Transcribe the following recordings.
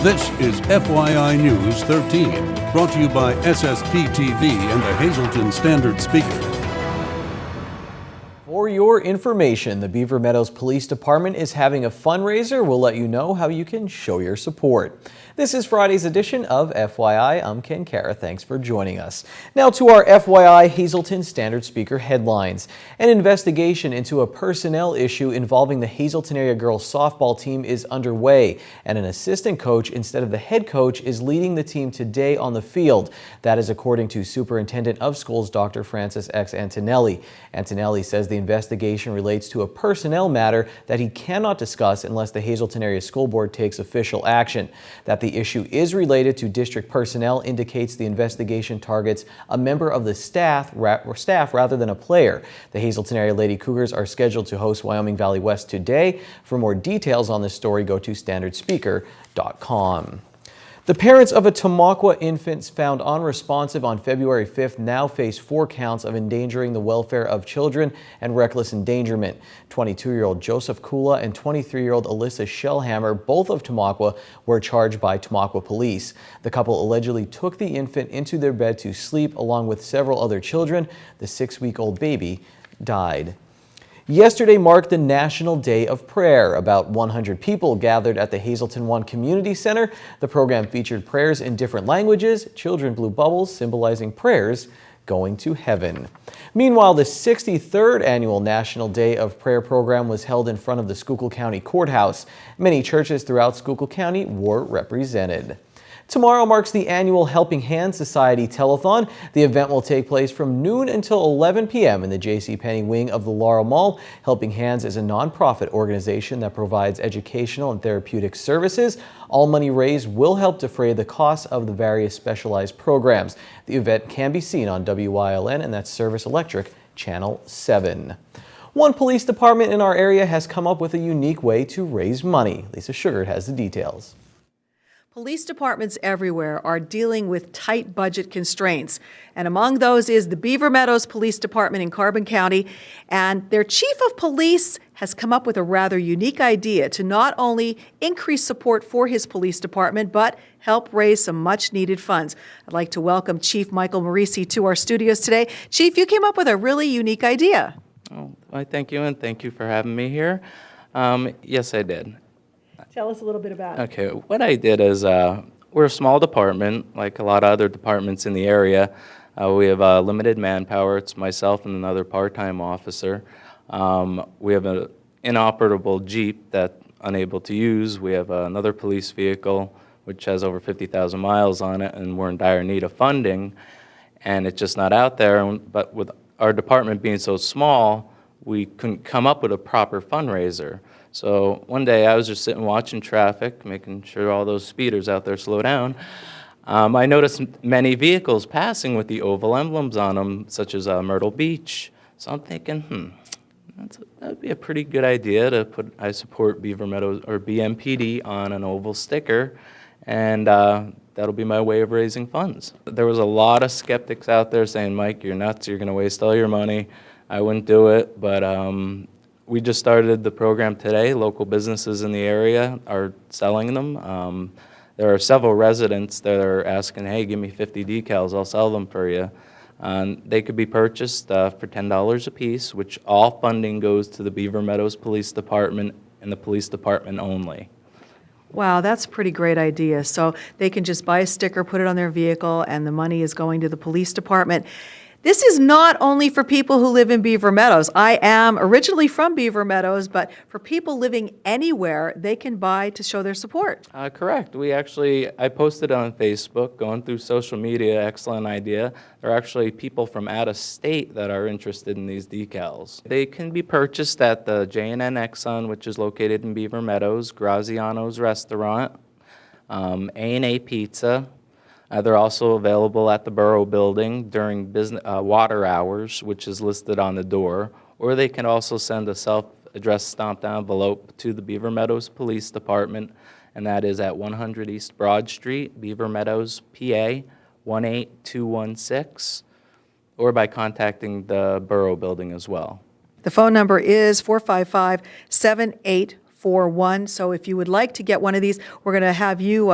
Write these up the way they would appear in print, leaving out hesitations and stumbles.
This is FYI News 13, brought to you by SSPTV and the Hazleton Standard Speaker. For your information, the Beaver Meadows Police Department is having a fundraiser. We'll let you know how you can show your support. This is Friday's edition of FYI. I'm Ken Kara. Thanks for joining us. Now to our FYI Hazleton Standard Speaker headlines. An investigation into a personnel issue involving the Hazleton area girls softball team is underway, and an assistant coach instead of the head coach is leading the team today on the field. That is according to Superintendent of Schools Dr. Francis X. Antonelli. Antonelli says the investigation relates to a personnel matter that he cannot discuss unless the Hazleton Area School Board takes official action. That the issue is related to district personnel indicates the investigation targets a member of the staff rather than a player. The Hazleton Area Lady Cougars are scheduled to host Wyoming Valley West today. For more details on this story, go to standardspeaker.com. The parents of a Tamaqua infant found unresponsive on February 5th now face 4 counts of endangering the welfare of children and reckless endangerment. 22-year-old Joseph Kula and 23-year-old Alyssa Shellhammer, both of Tamaqua, were charged by Tamaqua police. The couple allegedly took the infant into their bed to sleep along with several other children. The 6-week-old baby died. Yesterday marked the National Day of Prayer. About 100 people gathered at the Hazleton One Community Center. The program featured prayers in different languages. Children blew bubbles symbolizing prayers going to heaven. Meanwhile, the 63rd annual National Day of Prayer program was held in front of the Schuylkill County Courthouse. Many churches throughout Schuylkill County were represented. Tomorrow marks the annual Helping Hands Society Telethon. The event will take place from noon until 11 p.m. in the JCPenney wing of the Laurel Mall. Helping Hands is a nonprofit organization that provides educational and therapeutic services. All money raised will help defray the costs of the various specialized programs. The event can be seen on WYLN, and that's Service Electric Channel 7. One police department in our area has come up with a unique way to raise money. Lisa Sugart has the details. Police departments everywhere are dealing with tight budget constraints, and among those is the Beaver Meadows Police Department in Carbon County, and their chief of police has come up with a rather unique idea to not only increase support for his police department, but help raise some much-needed funds. I'd like to welcome Chief Michael Marisi to our studios today. Chief, you came up with a really unique idea. Oh, I thank you, and thank you for having me here. Yes, I did. Tell us a little bit about it. Okay, what I did is we're a small department, like a lot of other departments in the area. We have limited manpower. It's myself and another part-time officer. We have an inoperable Jeep that's unable to use. We have another police vehicle which has over 50,000 miles on it, and we're in dire need of funding, and it's just not out there. But with our department being so small, we couldn't come up with a proper fundraiser. So one day I was just sitting watching traffic, making sure all those speeders out there slow down. I noticed many vehicles passing with the oval emblems on them, such as Myrtle Beach. So I'm thinking, that'd be a pretty good idea to put I support Beaver Meadows or BMPD on an oval sticker, and that'll be my way of raising funds. There was a lot of skeptics out there saying, Mike, you're nuts, you're gonna waste all your money. I wouldn't do it, but we just started the program today. Local businesses in the area are selling them. There are several residents that are asking, hey, give me 50 decals, I'll sell them for you. They could be purchased for $10 a piece, which all funding goes to the Beaver Meadows Police Department and the police department only. Wow, that's a pretty great idea. So they can just buy a sticker, put it on their vehicle, and the money is going to the police department. This is not only for people who live in Beaver Meadows. I am originally from Beaver Meadows, but for people living anywhere, they can buy to show their support. Correct. I posted on Facebook, going through social media, excellent idea. There are actually people from out of state that are interested in these decals. They can be purchased at the J&N Exxon, which is located in Beaver Meadows, Graziano's Restaurant, A&A Pizza. They're also available at the Borough Building during water hours, which is listed on the door, or they can also send a self-addressed stamped envelope to the Beaver Meadows Police Department, and that is at 100 East Broad Street, Beaver Meadows, PA 18216, or by contacting the Borough Building as well. The phone number is 455-7844. 41. So if you would like to get one of these, we're going to have you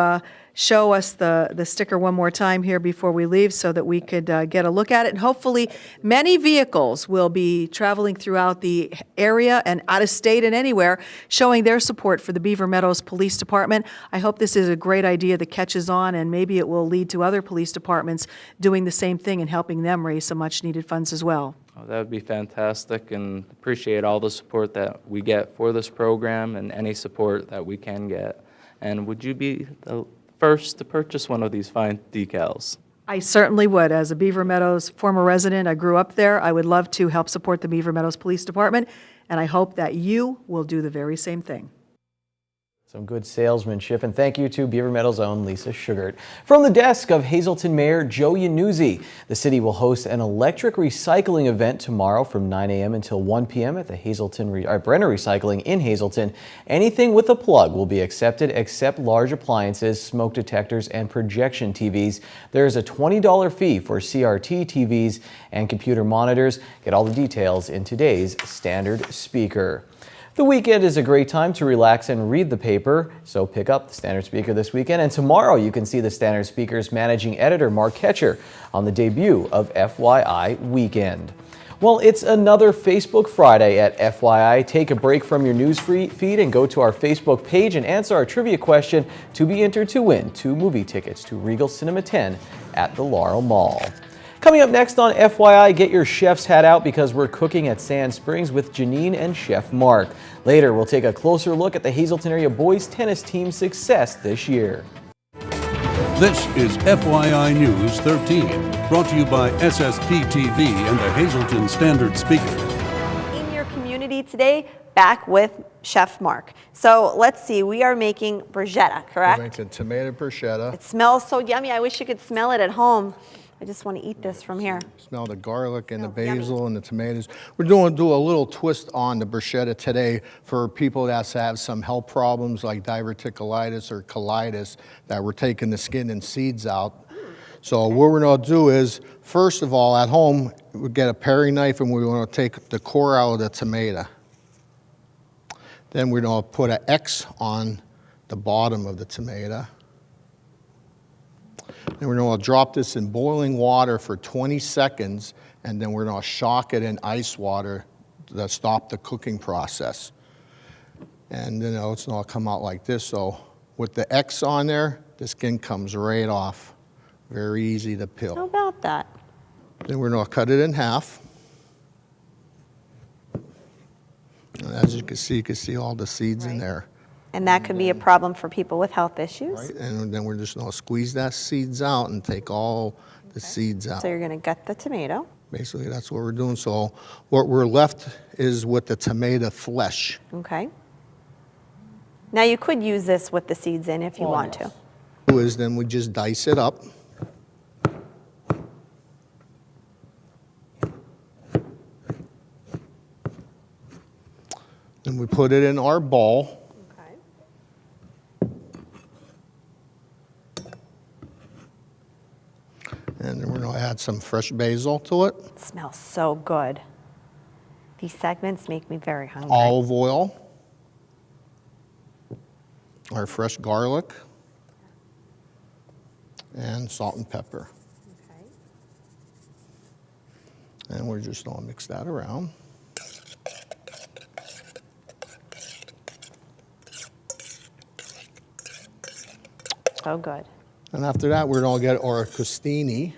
show us the sticker one more time here before we leave so that we could get a look at it. And hopefully many vehicles will be traveling throughout the area and out of state and anywhere showing their support for the Beaver Meadows Police Department. I hope this is a great idea that catches on, and maybe it will lead to other police departments doing the same thing and helping them raise some much needed funds as well. Oh, that would be fantastic, and appreciate all the support that we get for this program and any support that we can get. And would you be the first to purchase one of these fine decals? I certainly would. As a Beaver Meadows former resident, I grew up there. I would love to help support the Beaver Meadows Police Department, and I hope that you will do the very same thing. Some good salesmanship, and thank you to Beaver Meadows' own Lisa Sugart. From the desk of Hazleton Mayor Joe Yanuzzi, the city will host an electric recycling event tomorrow from 9 a.m. until 1 p.m. at the Brenner Recycling in Hazleton. Anything with a plug will be accepted except large appliances, smoke detectors, and projection TVs. There is a $20 fee for CRT TVs and computer monitors. Get all the details in today's Standard Speaker. The weekend is a great time to relax and read the paper, so pick up the Standard Speaker this weekend. And tomorrow you can see the Standard Speaker's managing editor, Mark Ketcher, on the debut of FYI Weekend. Well, it's another Facebook Friday at FYI. Take a break from your news feed and go to our Facebook page and answer our trivia question to be entered to win 2 movie tickets to Regal Cinema 10 at the Laurel Mall. Coming up next on FYI, get your chef's hat out because we're cooking at Sand Springs with Janine and Chef Mark. Later, we'll take a closer look at the Hazleton area boys tennis team's success this year. This is FYI News 13, brought to you by SSPTV and the Hazleton Standard Speaker. In your community today, back with Chef Mark. So let's see, we are making bruschetta, correct? We're making tomato bruschetta. It smells so yummy. I wish you could smell it at home. I just want to eat this from here. Smell the garlic and the Smells basil yummy. and the tomatoes. We're doing a little twist on the bruschetta today for people that have some health problems like diverticulitis or colitis, that we're taking the skin and seeds out. So what we're going to do is, first of all, at home, we get a paring knife and we're going to take the core out of the tomato. Then we're going to put an X on the bottom of the tomato. Then we're going to drop this in boiling water for 20 seconds, and then we're going to shock it in ice water to stop the cooking process. And then it's going to come out like this. So with the X on there, the skin comes right off. Very easy to peel. How about that? Then we're going to cut it in half. And as you can see all the seeds in there. And that could be a problem for people with health issues. Right, and then we're just going to squeeze that seeds out and take all the seeds out. So you're going to gut the tomato. Basically, that's what we're doing. So what we're left is with the tomato flesh. Okay. Now you could use this with the seeds in if you want to. Is then we just dice it up. Then we put it in our bowl. And then we're going to add some fresh basil to it. It smells so good. These segments make me very hungry. Olive oil. Our fresh garlic. And salt and pepper. Okay. And we're just going to mix that around. So good. And after that, we're going to get our crostini.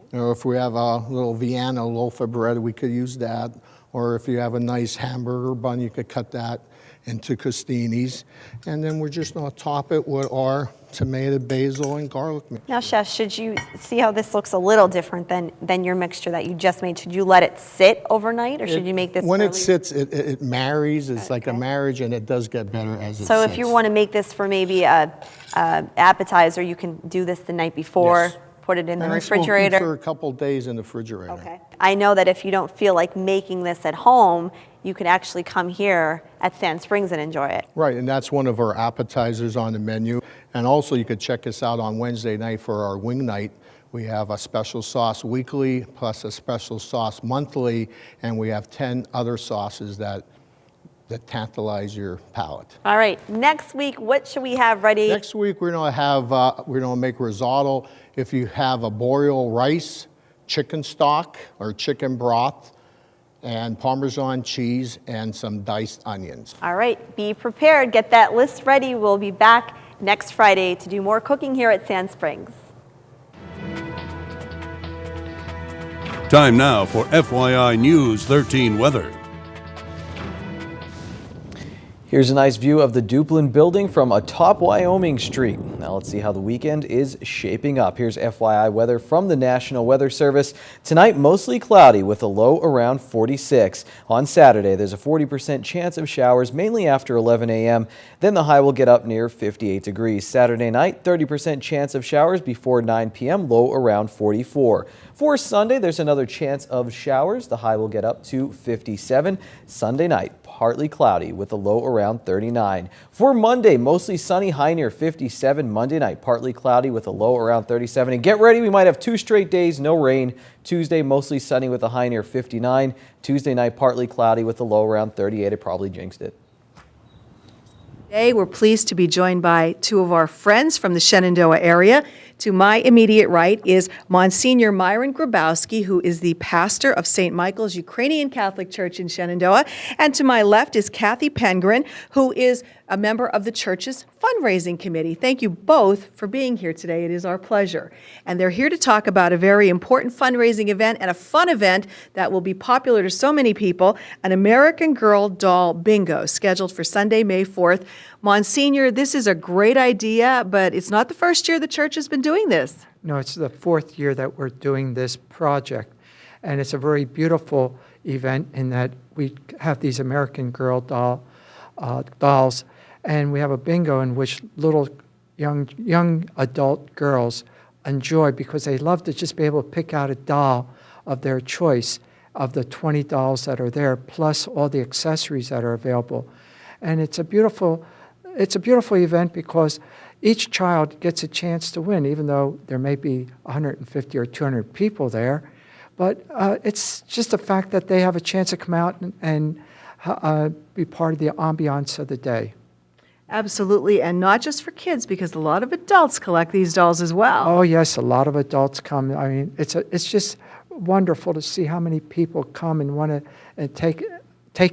Okay. Or if we have a little Vienna loaf of bread, we could use that. Or if you have a nice hamburger bun, you could cut that into crostinis. And then we're just going to top it with our tomato, basil, and garlic mix. Now, Chef, should you see how this looks a little different than your mixture that you just made? Should you let it sit overnight, or should you make this When early? it sits, it marries. It's like a marriage, and it does get better as it So sits. if you want to make this for maybe a appetizer, you can do this the night before, Yes. put it in the And it's gonna keep refrigerator. for a couple days in the refrigerator. Okay. I know that if you don't feel like making this at home, you could actually come here at Sand Springs and enjoy it. Right, and that's one of our appetizers on the menu. And also, you could check us out on Wednesday night for our wing night. We have a special sauce weekly, plus a special sauce monthly, and we have 10 other sauces that that tantalize your palate. All right, next week, what should we have ready? Next week, we're gonna make risotto. If you have a boreal rice, chicken stock or chicken broth, and Parmesan cheese and some diced onions. All right, be prepared. Get that list ready. We'll be back next Friday to do more cooking here at Sand Springs. Time now for FYI News 13 weather. Here's a nice view of the Duplin building from atop Wyoming Street. Now let's see how the weekend is shaping up. Here's FYI weather from the National Weather Service. Tonight, mostly cloudy with a low around 46. On Saturday, there's a 40% chance of showers, mainly after 11 a.m. Then the high will get up near 58 degrees. Saturday night, 30% chance of showers before 9 p.m., low around 44. For Sunday, there's another chance of showers. The high will get up to 57. Sunday night, partly cloudy with a low around 39. For Monday, mostly sunny, high near 57. Monday night, partly cloudy with a low around 37. And get ready, we might have 2 straight days, no rain. Tuesday, mostly sunny with a high near 59. Tuesday night, partly cloudy with a low around 38. It probably jinxed it. Today, we're pleased to be joined by 2 of our friends from the Shenandoah area. To my immediate right is Monsignor Myron Grabowski, who is the pastor of St. Michael's Ukrainian Catholic Church in Shenandoah. And to my left is Kathy Pengrin, who is a member of the church's fundraising committee. Thank you both for being here today. It is our pleasure. And they're here to talk about a very important fundraising event and a fun event that will be popular to so many people, an American Girl doll bingo scheduled for Sunday, May 4th. Monsignor, this is a great idea, but it's not the first year the church has been doing this. No, it's the 4th year that we're doing this project. And it's a very beautiful event in that we have these American Girl dolls, and we have a bingo in which little young adult girls enjoy, because they love to just be able to pick out a doll of their choice of the 20 dolls that are there, plus all the accessories that are available. And it's a beautiful event because each child gets a chance to win, even though there may be 150 or 200 people there. But it's just the fact that they have a chance to come out and be part of the ambiance of the day. Absolutely, and not just for kids, because a lot of adults collect these dolls as well. Oh yes, a lot of adults come. I mean, it's just wonderful to see how many people come and want to take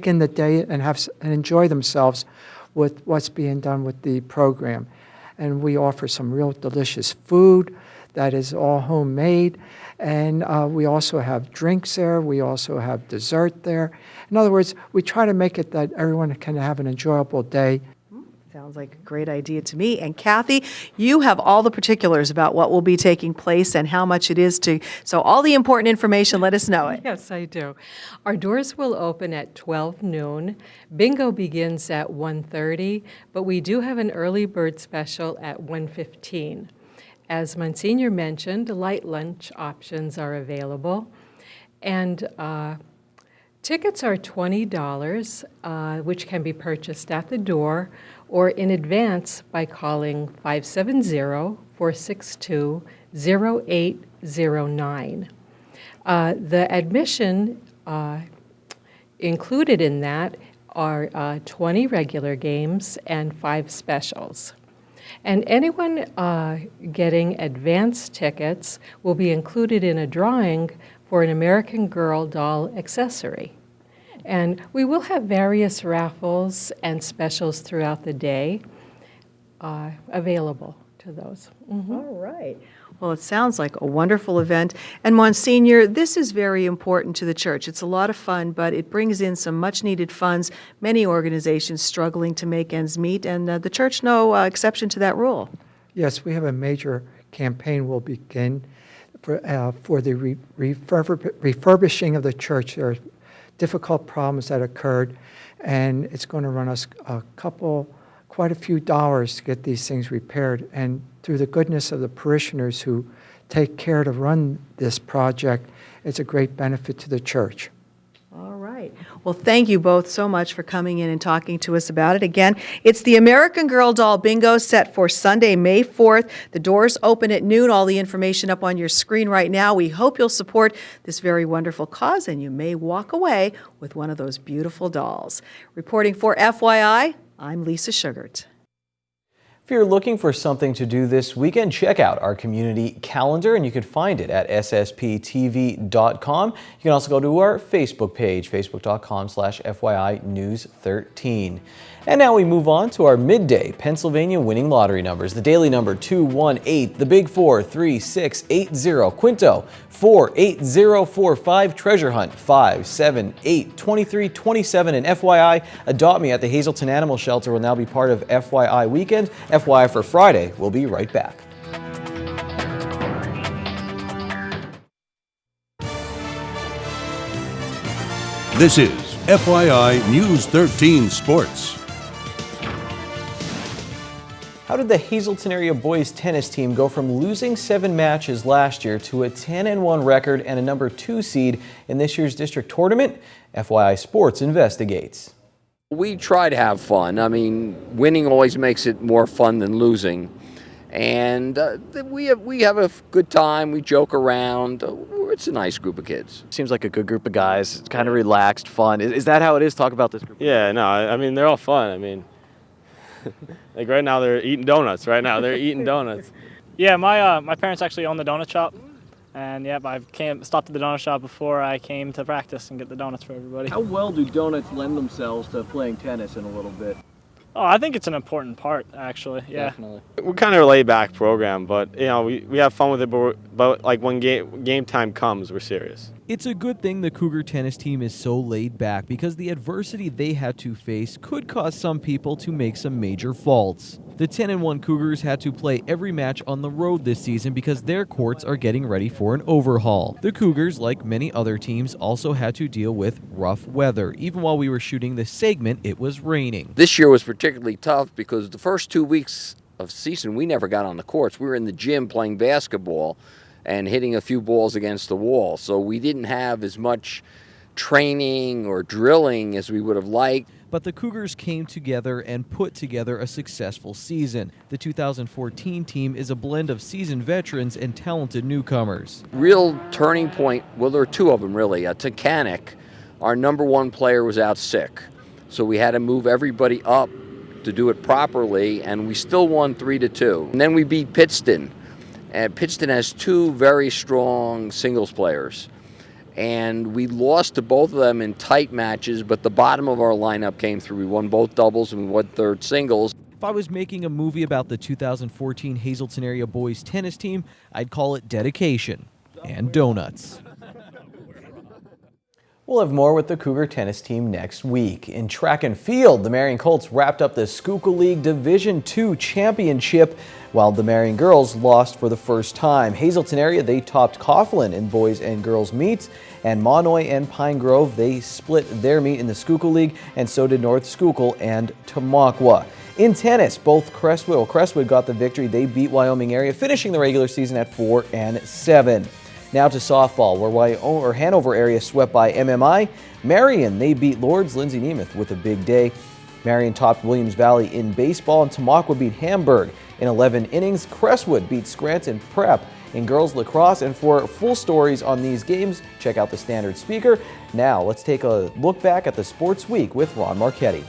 in the day and enjoy themselves with what's being done with the program. And we offer some real delicious food that is all homemade. And we also have drinks there. We also have dessert there. In other words, we try to make it that everyone can have an enjoyable day. Sounds like a great idea to me. And Kathy, you have all the particulars about what will be taking place and how much it is to, so all the important information, let us know it. Yes, I do. Our doors will open at 12 noon. Bingo begins at 1:30, but we do have an early bird special at 1:15. As Monsignor mentioned, light lunch options are available. And tickets are $20, which can be purchased at the door or in advance by calling 570-462-0809. The admission included in that are 20 regular games and 5 specials. And anyone getting advance tickets will be included in a drawing for an American Girl doll accessory. And we will have various raffles and specials throughout the day available to those. All right. Well, it sounds like a wonderful event. And Monsignor, this is very important to the church. It's a lot of fun, but it brings in some much-needed funds. Many organizations struggling to make ends meet, and the church no exception to that rule. Yes, we have a major campaign will begin for the refurbishing of the church. There are difficult problems that occurred, and it's going to run us quite a few dollars to get these things repaired. And through the goodness of the parishioners who take care to run this project, it's a great benefit to the church. All right. right. Well, thank you both so much for coming in and talking to us about it. Again, it's the American Girl Doll Bingo set for Sunday, May 4th. The doors open at noon. All the information up on your screen right now. We hope you'll support this very wonderful cause, and you may walk away with one of those beautiful dolls. Reporting for FYI, I'm Lisa Sugart. If you're looking for something to do this weekend, check out our community calendar, and you can find it at ssptv.com. You can also go to our Facebook page, facebook.com/FYI News 13. And now we move on to our midday Pennsylvania winning lottery numbers. The daily number 218, the big 4 3680, Quinto 48045, Treasure Hunt 578 2327, and FYI Adopt Me at the Hazleton Animal Shelter will now be part of FYI Weekend. FYI for Friday. We'll be right back. This is FYI News 13 Sports. How did the Hazleton area boys tennis team go from losing 7 matches last year to a 10-1 record and a number 2 seed in this year's district tournament? FYI Sports investigates. We try to have fun. I mean, winning always makes it more fun than losing. And we have a good time. We joke around. It's a nice group of kids. Seems like a good group of guys. It's kind of relaxed, fun. Is that how it is? Talk about this group. Yeah, no, I mean, they're all fun. I mean, like right now they're eating donuts. Right now they're eating donuts. Yeah, my parents actually own the donut shop. And yep, I stopped at the donut shop before I came to practice and get the donuts for everybody. How well do donuts lend themselves to playing tennis in a little bit? Oh, I think it's an important part, actually. Yeah. Definitely. We're kind of a laid-back program, but you know, we have fun with it. But like when game time comes, we're serious. It's a good thing the Cougar tennis team is so laid back because the adversity they had to face could cause some people to make some major faults. The 10-1 Cougars had to play every match on the road this season because their courts are getting ready for an overhaul. The Cougars, like many other teams, also had to deal with rough weather. Even while we were shooting this segment, it was raining. This year was particularly tough because the first 2 weeks of season, we never got on the courts. We were in the gym playing basketball and hitting a few balls against the wall. So we didn't have as much training or drilling as we would have liked. But the Cougars came together and put together a successful season. The 2014 team is a blend of seasoned veterans and talented newcomers. Real turning point, well, there are 2 of them really. Takanik, our number 1 player, was out sick. So we had to move everybody up to do it properly, and we still won 3-2. And then we beat Pittston. And Pittston has 2 very strong singles players. And we lost to both of them in tight matches, but the bottom of our lineup came through. We won both doubles and we won third singles. If I was making a movie about the 2014 Hazleton area boys tennis team, I'd call it Dedication and Donuts. We'll have more with the Cougar tennis team next week. In track and field, the Marion Colts wrapped up the Schuylkill League Division II championship, while the Marion girls lost for the first time. Hazleton area, they topped Coughlin in boys and girls meets, and Monoy and Pine Grove, they split their meet in the Schuylkill League, and so did North Schuylkill and Tamaqua. In tennis, both Crestwood got the victory. They beat Wyoming area, finishing the regular season at 4-7. Now to softball, where Hanover area swept by MMI. Marion, they beat Lords. Lindsay Nemeth with a big day. Marion topped Williams Valley in baseball, and Tamaqua beat Hamburg in 11 innings. Crestwood beat Scranton Prep in girls lacrosse. And for full stories on these games, check out the Standard Speaker. Now let's take a look back at the Sports Week with Ron Marchetti.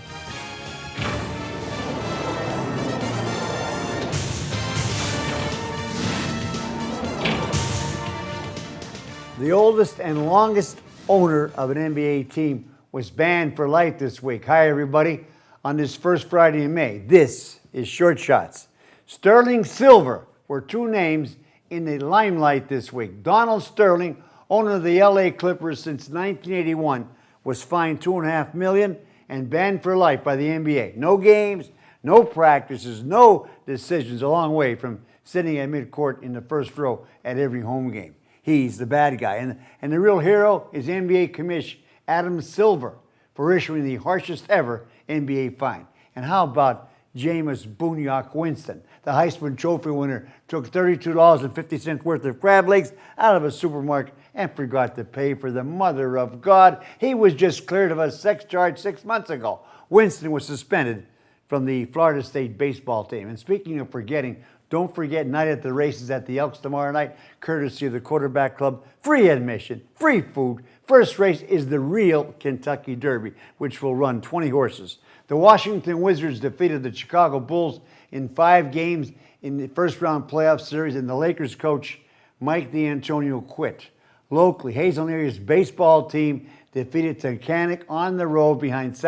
The oldest and longest owner of an NBA team was banned for life this week. Hi, everybody. On this first Friday in May, this is Short Shots. Sterling Silver were 2 names in the limelight this week. Donald Sterling, owner of the LA Clippers since 1981, was fined $2.5 million and banned for life by the NBA. No games, no practices, no decisions, a long way from sitting at midcourt in the first row at every home game. He's the bad guy. And the real hero is NBA Commissioner Adam Silver for issuing the harshest ever NBA fine. And how about Jameis Boonyak Winston. The Heisman Trophy winner took $32.50 worth of crab legs out of a supermarket and forgot to pay for the mother of God. He was just cleared of a sex charge 6 months ago. Winston was suspended from the Florida State baseball team. And speaking of forgetting, don't forget Night at the Races at the Elks tomorrow night, courtesy of the Quarterback Club. Free admission, free food. First race is the real Kentucky Derby, which will run 20 horses. The Washington Wizards defeated the Chicago Bulls in 5 games in the first-round playoff series, and the Lakers coach Mike D'Antonio quit. Locally, Hazelton area's baseball team defeated Tunkhannock on the road behind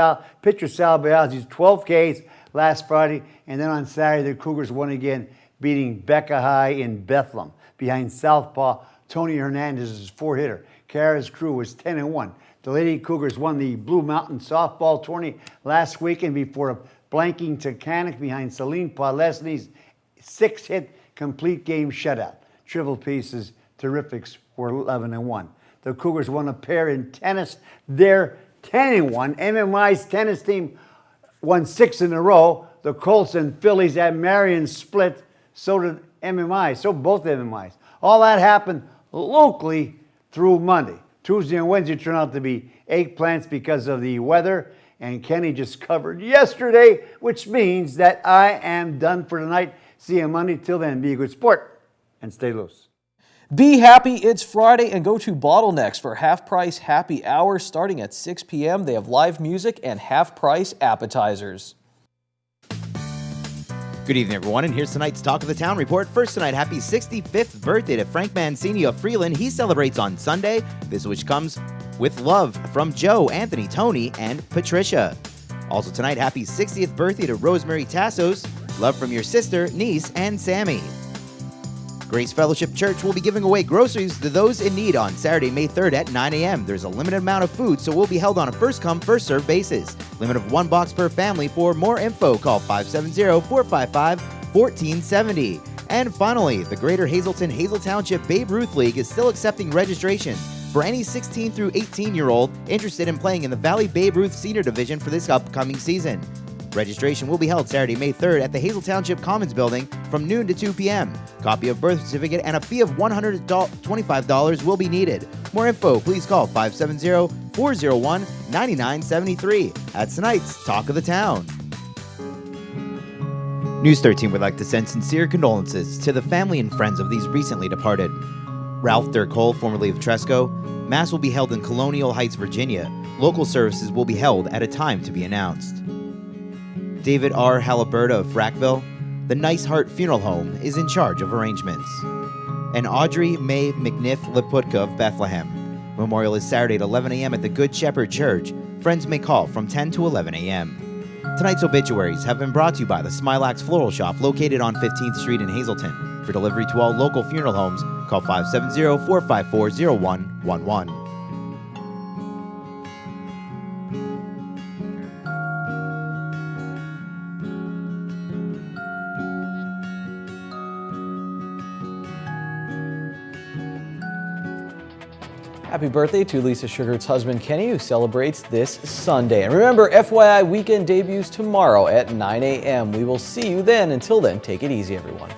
pitcher Sal Biaggi's 12 Ks last Friday, and then on Saturday, the Cougars won again, beating Becca High in Bethlehem. Behind Southpaw, Tony Hernandez's 4-hitter. Kara's crew was 10-1. The Lady Cougars won the Blue Mountain softball tourney last weekend before blanking Tunkhannock behind Celine Podlesny's 6-hit complete game shutout. Triple Pieces Terrifics were 11-1. The Cougars won a pair in tennis. They're 10-1. MMI's tennis team won 6 in a row. The Colts and Phillies at Marion split. So did MMI. So both MMIs. All that happened locally through Monday. Tuesday and Wednesday turned out to be eggplants because of the weather. And Kenny just covered yesterday, which means that I am done for tonight. See you Monday. Till then, be a good sport and stay loose. Be happy, it's Friday, and go to Bottlenecks for half-price happy hour starting at 6 p.m. They have live music and half-price appetizers. Good evening, everyone, and here's tonight's Talk of the Town report. First tonight, happy 65th birthday to Frank Mancini of Freeland. He celebrates on Sunday, this which comes with love from Joe, Anthony, Tony, and Patricia. Also tonight, happy 60th birthday to Rosemary Tassos. Love from your sister, niece, and Sammy. Grace Fellowship Church will be giving away groceries to those in need on Saturday, May 3rd at 9 a.m. There's a limited amount of food, so we'll be held on a first-come, first-served basis. Limit of 1 box per family. For more info, call 570-455-1470. And finally, the Greater Hazel Township Babe Ruth League is still accepting registrations for any 16 through 18-year-old interested in playing in the Valley Babe Ruth Senior Division for this upcoming season. Registration will be held Saturday, May 3rd at the Hazel Township Commons Building from noon to 2 p.m. Copy of birth certificate and a fee of $125 will be needed. More info, please call 570-401-9973. That's tonight's Talk of the Town. News 13 would like to send sincere condolences to the family and friends of these recently departed. Ralph Dirk-Cole, formerly of Tresco. Mass will be held in Colonial Heights, Virginia. Local services will be held at a time to be announced. David R. Haliburta of Frackville, the Nice Heart Funeral Home, is in charge of arrangements. And Audrey May McNiff Liputka of Bethlehem. Memorial is Saturday at 11 a.m. at the Good Shepherd Church. Friends may call from 10 to 11 a.m. Tonight's obituaries have been brought to you by the Smilax Floral Shop located on 15th Street in Hazleton. For delivery to all local funeral homes, call 570-454-0111. Happy birthday to Lisa Sugart's husband, Kenny, who celebrates this Sunday. And remember, FYI weekend debuts tomorrow at 9 a.m. We will see you then. Until then, take it easy, everyone.